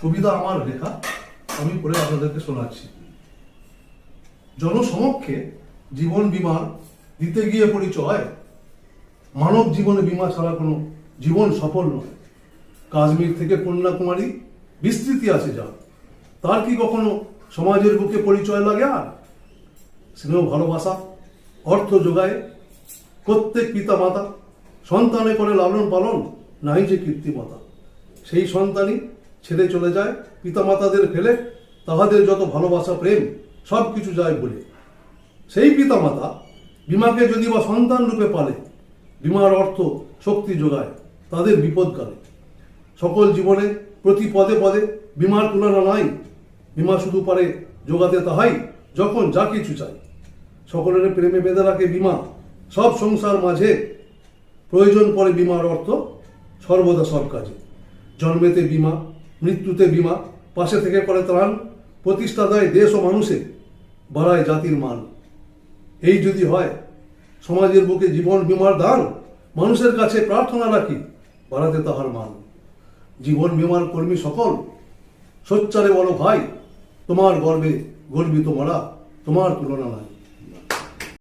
কবিতা আমার লেখা, আমি পড়ে আপনাদেরকে শোনাচ্ছি। জনসমক্ষে জীবন বীমার দিতে গিয়ে পরিচয়, মানব জীবনে বীমা ছাড়া কোনো জীবন সফল নয়। কাশ্মীর থেকে কন্যাকুমারী বিস্তৃতি আছে যার, তার কি কখনো সমাজের বুকে পরিচয় লাগে? আর স্নেহ ভালোবাসা অর্থ যোগায় প্রত্যেক পিতা মাতা, সন্তানে করে লালন পালন নাই যে কৃত্রিমতা। সেই সন্তানই ছেড়ে চলে যায় পিতামাতাদের ফেলে, তাহাদের যত ভালোবাসা প্রেম সব কিছু যায় বলে। সেই পিতামাতা বীমাকে যদি বা সন্তান রূপে পালে, বীমার অর্থ শক্তি যোগায় তাদের বিপদকালে। সকল জীবনে প্রতি পদে পদে বীমার তুলনা নাই, বীমা শুধু পারে যোগাতে তাহাই যখন যা কিছু চাই। সকলের প্রেমে বেঁধে রাখে বীমা, সব সংসার মাঝে প্রয়োজন পড়ে বীমার অর্থ সর্বদা সব কাজে। জন্মেতে বীমা, মৃত্যুতে বীমা, পাশে থেকে করে ত্রাণ, প্রতিষ্ঠা দেয় দেশ ও মানুষে, বাড়ায় জাতির মান। এই যদি হয় সমাজের বুকে জীবন বীমার দান, মানুষের কাছে প্রার্থনা রাখি বাড়াতে তাহার মান। জীবন বীমার কর্মী সকল সোচ্চারে বলো ভাই, তোমার গর্বে গর্বিত মোরা, তোমার তুলনা নাই।